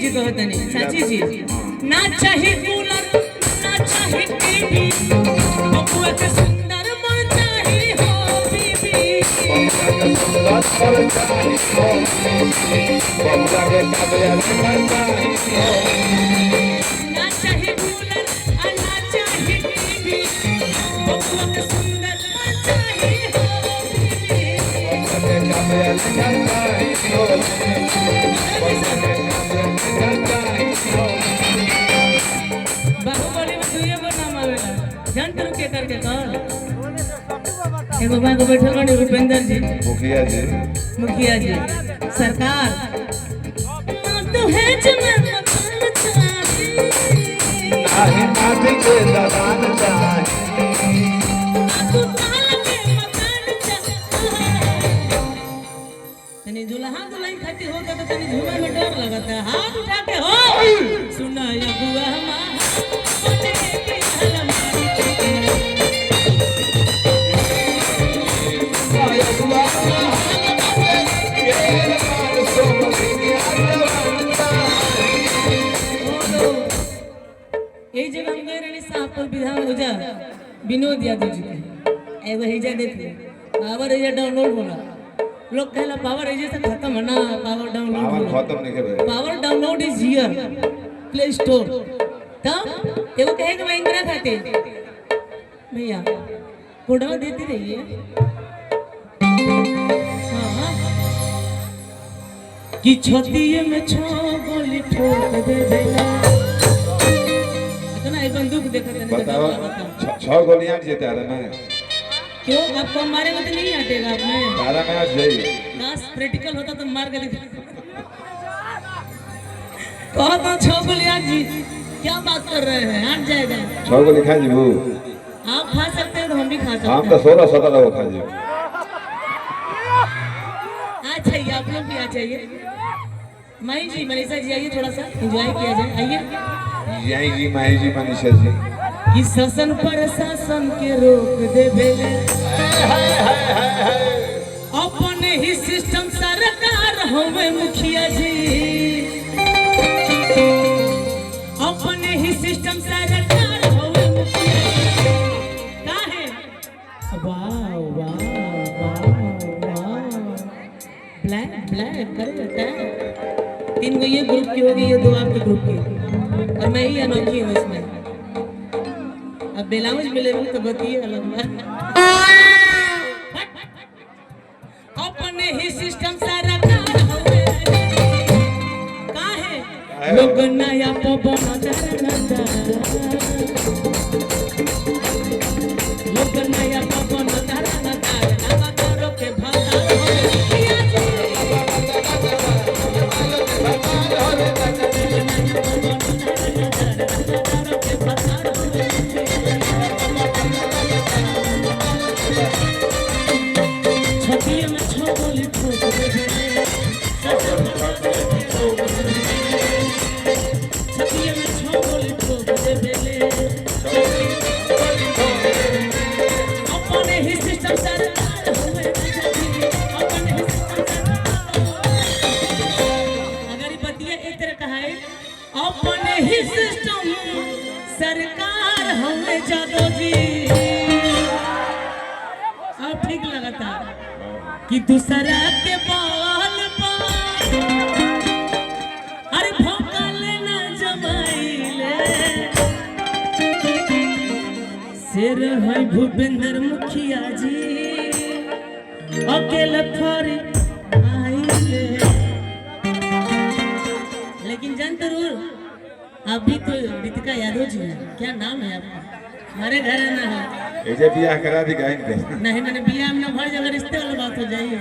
जी कहते नहीं चाची जी ना चाहिए कूलर ना चाहिए टीवी बबुआ के सुंदर मन चाहिए हो बीबी सुंदर पर चाहिए हो बबुआ के काबिल मन चाहिए ना चाहिए कूलर और ना चाहिए टीवी बबुआ के सुंदर मन चाहिए हो बीबी बबुआ के काबिल मन चाहिए हो बाहुबली में दुइये गो नाम आवेला जंतर के करके कर एगो बाग बैठल बानी भूपेंद्र जी मुखिया जी सरकार तो है जमन मकान चाहिए आहे माटी के दलान चाहिए तू ताल के मकान चाहिए तनी दुल्हा दुल्हन खाती होता तो तनी झूमे में डर लगता है हाथ उठा के हो सुना या बुआ जगह हम गए रही साहब पर विधान हो जा विनोद यादव जी के एगो हेजा देखिए पावर हेजा डाउनलोड होला लोग कहला पावर हेजा से खत्म है ना पावर डाउनलोड खत्म नहीं है power download is here play store तब एगो कहे कि मैं इंदिरा खाते भैया कोडवा देती रहिए हां कि छतिए में 6 गोली ठोक दे देला बंदूक देखते नहीं बताओ 6 गोलियां जीते रहे मैं क्यों आपको मारे में तो नहीं हटेगा आपने तारा में आज जाई बस प्रैक्टिकल होता तो मार के दिखा कहो तो 6 गोलियां जी क्या बात कर रहे हैं हट जाएगा 6 गोली खा जीबू आप खा सकते हैं तो हम भी खा सकते हैं हम तो 16-17 वो खा जीबू अच्छा ये आप लोग भी आ जाइए माही जी मनीषा जी आइए थोड़ा सा एंजॉय किया जाए आइए यही जी माही जी मनीषा जी कि शासन प्रशासन के रोक दे भेले अपने ही सिस्टम सरकार होवे मुखिया जी अपने ही सिस्टम सरकार होवे मुखिया काहे वाह वाह वाह वाह ब्लैक ब्लैक करे 3 गो ये ग्रुप की होगी ये 2 आपके ग्रुप की और मैं ही अनोखी हूँ इसमें अब ब्लाउज मिलेगी तो बताइए अलग बात अपने ही सिस्टम सारा कार होवे काहे लोग नया पवन दरनदा लोग नया पवन दरनदा नवा करो के भला अपने ही सिस्टम सरकार हमें जादव जी अब ठीक लगता कि दूसरा के बाल अरे भोका लेना जमाइले शेर है भूपेंद्र मुखिया जी अकेले थोड़ी आइले लेकिन जान जरूर अभी तो रितिका यादव जी है क्या नाम है आपका हमारे घर ना है बियाह करा दी नहीं मैंने बियाह में भर जगह रिश्ते वाला बात हो जाइए